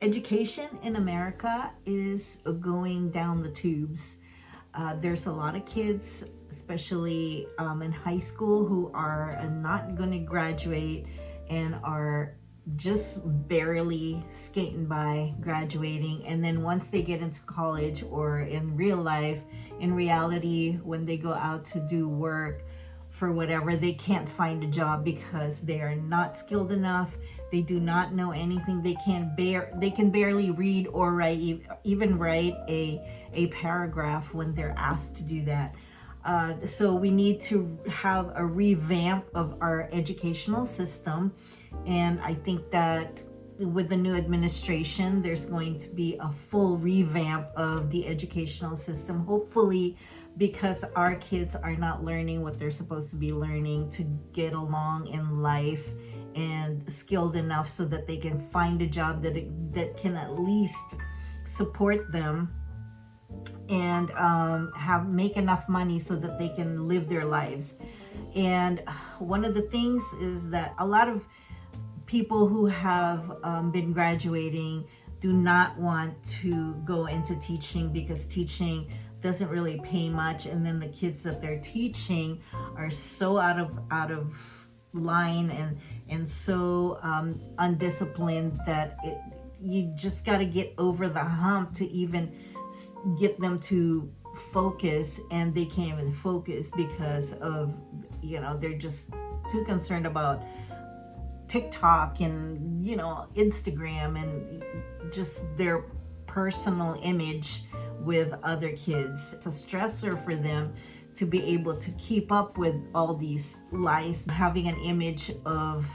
Education in America is going down the tubes. There's a lot of kids, especially in high school, who are not going to graduate and are just barely skating by graduating. And then once they get into college or in real life, in reality, when they go out to do work for whatever, they can't find a job because they are not skilled enough. They do not know anything. They can barely read or write, even write a paragraph when they're asked to do that. So we need to have a revamp of our educational system. And I think that with the new administration, there's going to be a full revamp of the educational system, hopefully, because our kids are not learning what they're supposed to be learning to get along in life and skilled enough so that they can find a job that can at least support them and make enough money so that they can live their lives. And one of the things is that a lot of people who have been graduating do not want to go into teaching because teaching doesn't really pay much, and then the kids that they're teaching are so out of line and so undisciplined that you just got to get over the hump to even get them to focus, and they can't even focus because of, they're just too concerned about TikTok and Instagram and just their personal image with other kids. It's a stressor for them to be able to keep up with all these lies, having an image of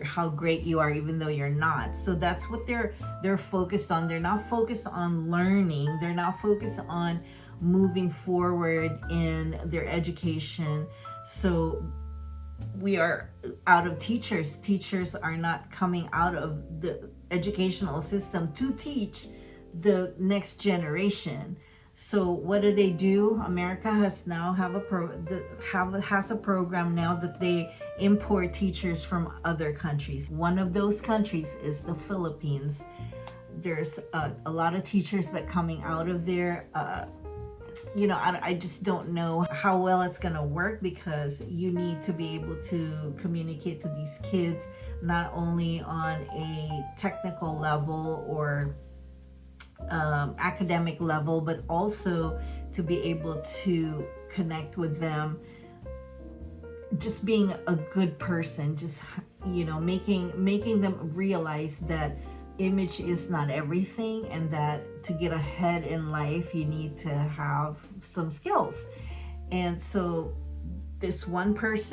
how great you are even though you're not. So that's what they're focused on. They're not focused on learning. They're not focused on moving forward in their education. So we are out of teachers. Teachers are not coming out of the educational system to teach the next generation. So what do? America has now has a program now that they import teachers from other countries. One of those countries is the Philippines. There's a lot of teachers that coming out of there. I just don't know how well it's going to work, because you need to be able to communicate to these kids not only on a technical level or academic level, but also to be able to connect with them, just being a good person, just making them realize that image is not everything, and that to get ahead in life you need to have some skills. And so this one girl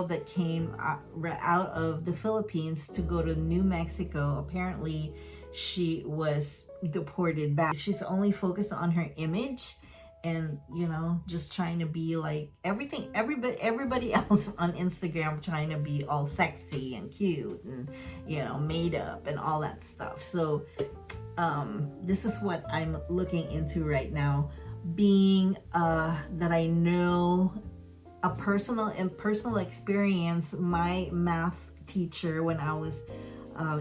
that came out of the Philippines to go to New Mexico, apparently she was deported back. She's only focused on her image and just trying to be like everybody else on Instagram, trying to be all sexy and cute and made up and all that stuff. So this is what I'm looking into right now, being that I know a personal experience. My math teacher when I was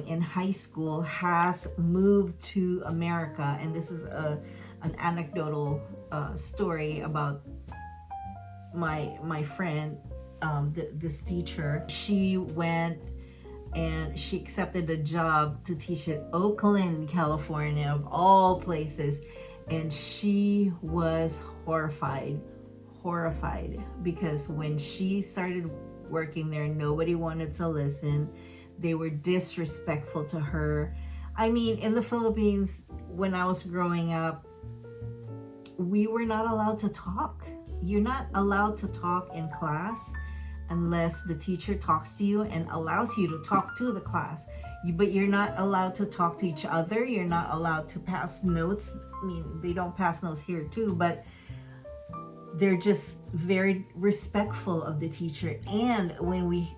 in high school has moved to America, and this is an anecdotal story about my friend, this teacher. She went and she accepted a job to teach at Oakland, California, of all places, and she was horrified because when she started working there, nobody wanted to listen. They were disrespectful to her. I mean, in the Philippines, when I was growing up, we were not allowed to talk. You're not allowed to talk in class unless the teacher talks to you and allows you to talk to the class. But you're not allowed to talk to each other. You're not allowed to pass notes. I mean, they don't pass notes here too, but they're just very respectful of the teacher. And when we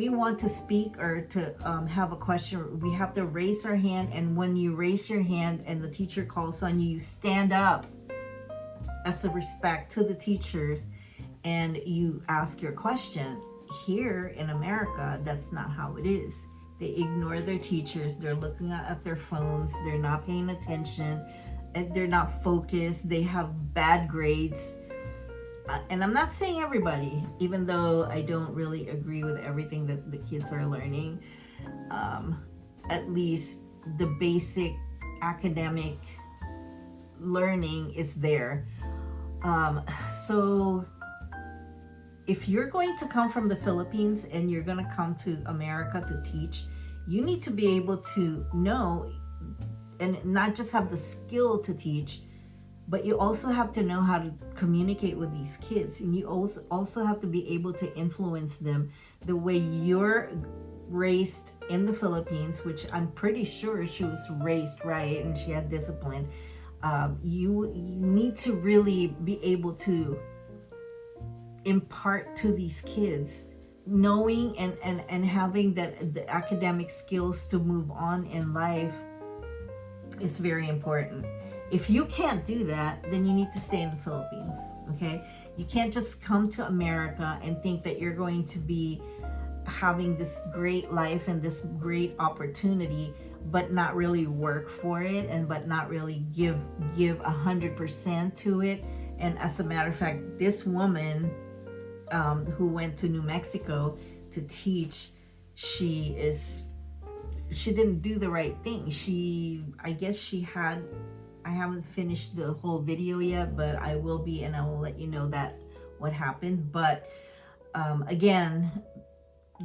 want to speak or to have a question, we have to raise our hand. And when you raise your hand and the teacher calls on you, you stand up as a respect to the teachers and you ask your question. Here in America, that's not how it is. They ignore their teachers. They're looking at their phones. They're not paying attention. And they're not focused. They have bad grades. And I'm not saying everybody, even though I don't really agree with everything that the kids are learning. At least the basic academic learning is there. So if you're going to come from the Philippines and you're going to come to America to teach, you need to be able to know and not just have the skill to teach, but you also have to know how to communicate with these kids. And you also have to be able to influence them the way you're raised in the Philippines, which I'm pretty sure she was raised right and she had discipline. You need to really be able to impart to these kids knowing and having that the academic skills to move on in life is very important. If you can't do that, then you need to stay in the Philippines. Okay, you can't just come to America and think that you're going to be having this great life and this great opportunity, but not really work for it, and but not really give 100% to it. And as a matter of fact, this woman who went to New Mexico to teach, she didn't do the right thing. I haven't finished the whole video yet, but I will be, and I will let you know that what happened. But again,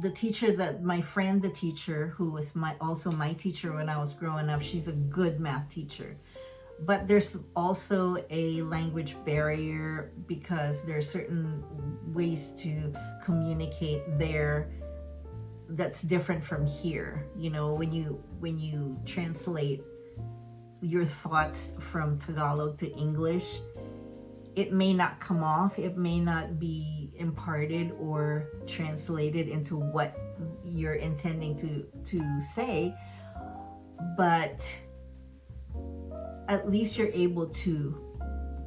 the teacher the teacher who was also my teacher when I was growing up, she's a good math teacher. But there's also a language barrier because there are certain ways to communicate there that's different from here. You know, when you translate your thoughts from Tagalog to English, it may not come off, it may not be imparted or translated into what you're intending to say, but at least you're able to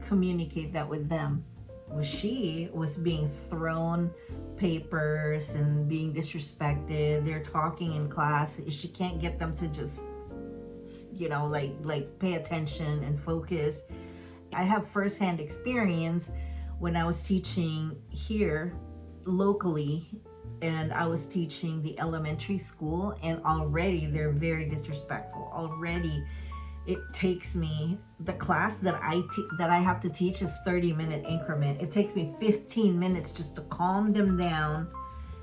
communicate that with them. Well, she was being thrown papers and being disrespected. They're talking in class. She can't get them to just, you know, like pay attention and focus. I have firsthand experience when I was teaching here locally, and I was teaching the elementary school, and already they're very disrespectful. Already it takes me, the class that I have to teach is 30-minute increment. It takes me 15 minutes just to calm them down,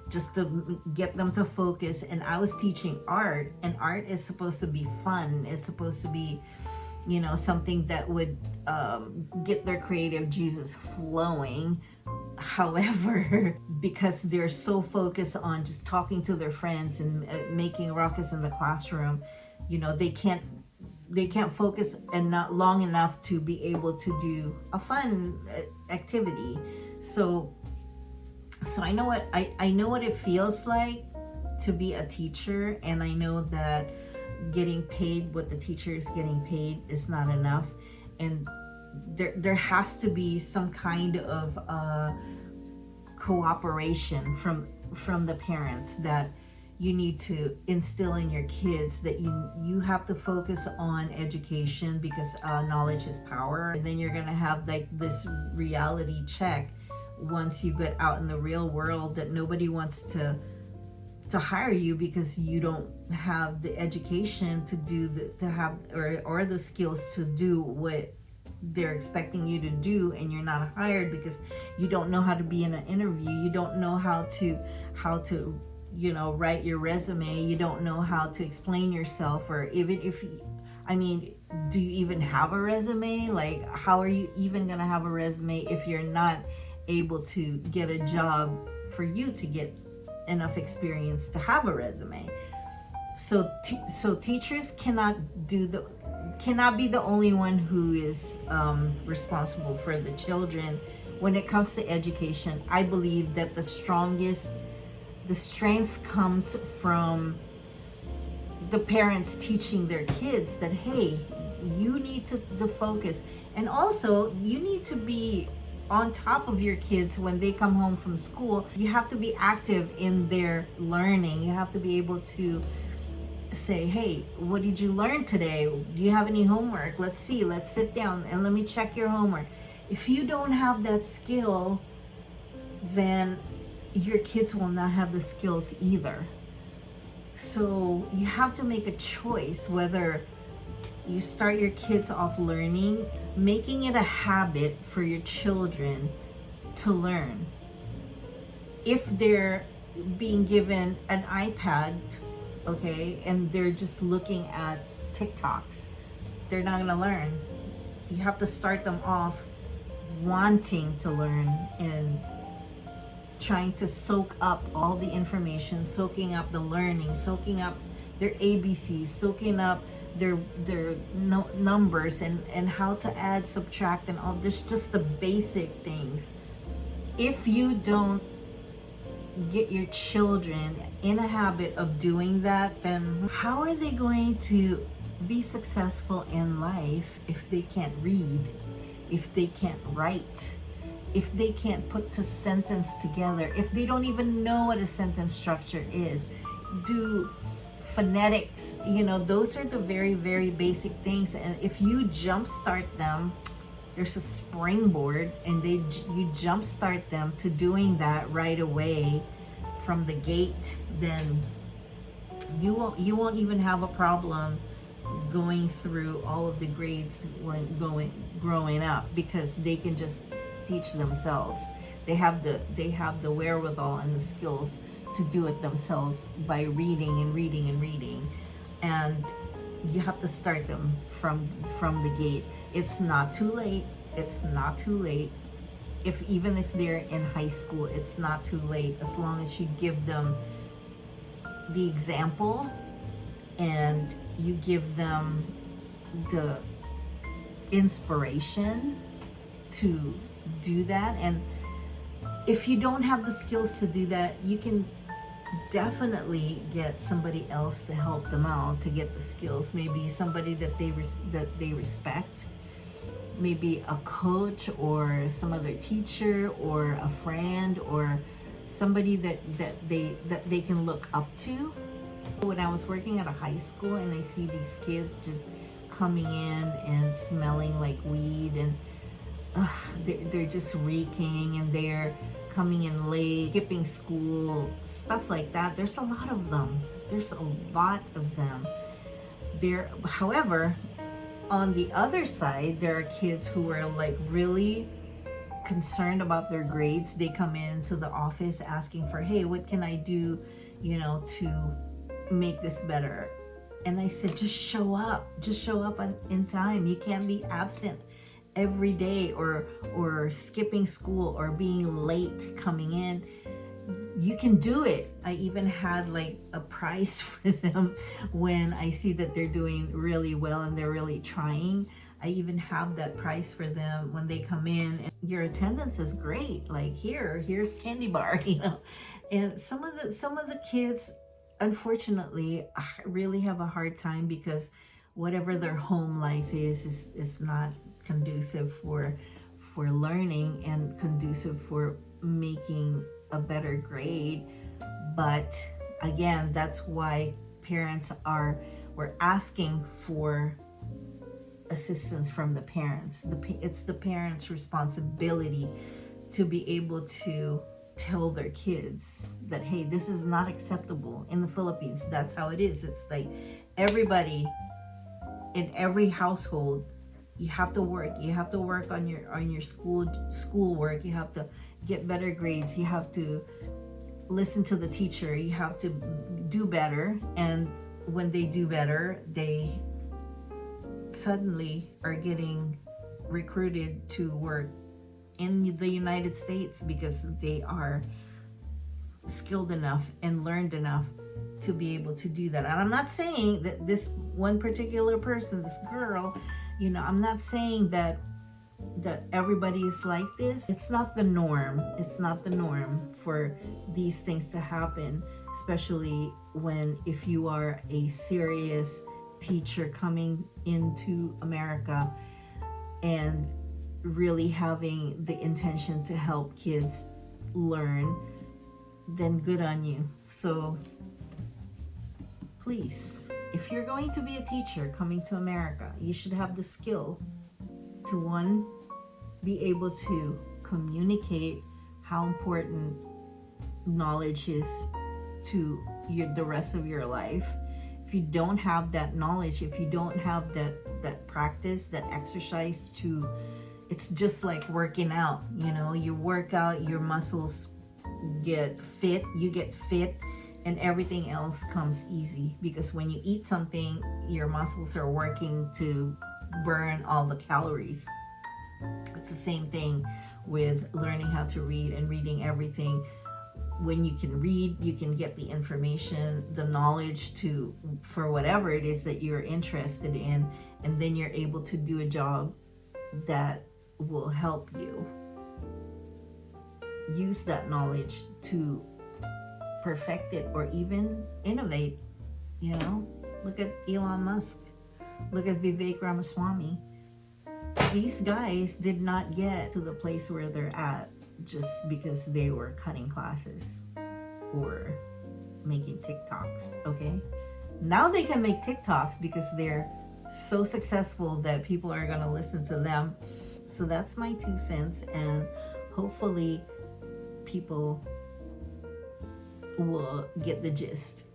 just to get them to focus. And I was teaching art, and art is supposed to be fun. It's supposed to be, you know, something that would get their creative juices flowing. However, because they're so focused on just talking to their friends and making ruckus in the classroom, you know, they can't focus and not long enough to be able to do a fun activity. So I know what it feels like to be a teacher, and I know that getting paid what the teacher is getting paid is not enough, and there has to be some kind of cooperation from the parents, that you need to instill in your kids that you have to focus on education, because knowledge is power. And then you're gonna have like this reality check once you get out in the real world, that nobody wants to hire you because you don't have the education or the skills to do what they're expecting you to do, and you're not hired because you don't know how to be in an interview. You don't know how to you know, write your resume. You don't know how to explain yourself, or even if do you even have a resume? Like, how are you even gonna have a resume if you're not able to get a job for you to get enough experience to have a resume? So teachers cannot be the only one who is responsible for the children. When it comes to education, I believe that the strength comes from the parents teaching their kids that, hey, you need to focus, and also you need to be on top of your kids when they come home from school. You have to be active in their learning. You have to be able to say, hey, what did you learn today? Do you have any homework? Let's see, let's sit down and let me check your homework. If you don't have that skill, then your kids will not have the skills either. So you have to make a choice whether you start your kids off learning, making it a habit for your children to learn. If they're being given an iPad, okay, and they're just looking at TikToks, they're not gonna learn. You have to start them off wanting to learn and trying to soak up all the information, soaking up the learning, soaking up their ABCs, soaking up their numbers and how to add, subtract, and all this, just the basic things. If you don't get your children in a habit of doing that, then how are they going to be successful in life if they can't read, if they can't write, if they can't put a sentence together, if they don't even know what a sentence structure is, do phonetics, those are the very, very basic things. And if you jumpstart them, there's a springboard, and you jumpstart them to doing that right away from the gate, then you won't even have a problem going through all of the grades when growing up, because they can just teach themselves. They have the wherewithal and the skills to do it themselves by reading and reading and reading. And you have to start them from the gate. It's not too late. It's not too late. Even if they're in high school, it's not too late, as long as you give them the example and you give them the inspiration to do that. And if you don't have the skills to do that, you can definitely get somebody else to help them out to get the skills. Maybe somebody that they respect, maybe a coach or some other teacher or a friend or somebody that they can look up to. When I was working at a high school and I see these kids just coming in and smelling like weed, and they're just reeking, and they're coming in late, skipping school, stuff like that. There's a lot of them. However, on the other side, there are kids who are like really concerned about their grades. They come into the office asking for, hey, what can I do, to make this better? And I said, just show up in time. You can't be absent every day or skipping school or being late coming in. You can do it. I even had like a prize for them when I see that they're doing really well and they're really trying. I even have that prize for them when they come in, and your attendance is great. Like, here's candy bar, And some of the kids, unfortunately, really have a hard time because whatever their home life is not conducive for learning and conducive for making a better grade. But again, that's why we're asking for assistance from the parents. It's the parents' responsibility to be able to tell their kids that, hey, this is not acceptable. In the Philippines, that's how it is. It's like everybody in every household, you have to work on your school work. You have to get better grades. You have to listen to the teacher. You have to do better. And when they do better, they suddenly are getting recruited to work in the United States because they are skilled enough and learned enough to be able to do that. And I'm not saying that this one particular person, this girl, I'm not saying that everybody is like this. It's not the norm. It's not the norm for these things to happen, especially if you are a serious teacher coming into America and really having the intention to help kids learn, then good on you. So please, if you're going to be a teacher coming to America, you should have the skill to, one, be able to communicate how important knowledge is to the rest of your life. If you don't have that knowledge, if you don't have that practice, that exercise to, it's just like working out. You know, you work out, your muscles get fit, you get fit, and everything else comes easy, because when you eat something, your muscles are working to burn all the calories. It's the same thing with learning how to read and reading everything. When you can read, you can get the information, the knowledge to, for whatever it is that you're interested in, and then you're able to do a job that will help you use that knowledge to perfect it or even innovate. You know, look at Elon Musk, look at Vivek Ramaswamy. These guys did not get to the place where they're at just because they were cutting classes or making TikToks. Okay, now they can make TikToks because they're so successful that people are going to listen to them. So that's my 2 cents, and hopefully people will get the gist.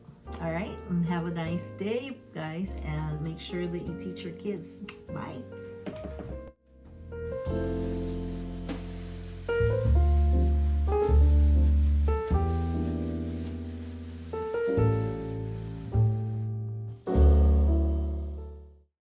All right, and have a nice day, guys, and make sure that you teach your kids. Bye.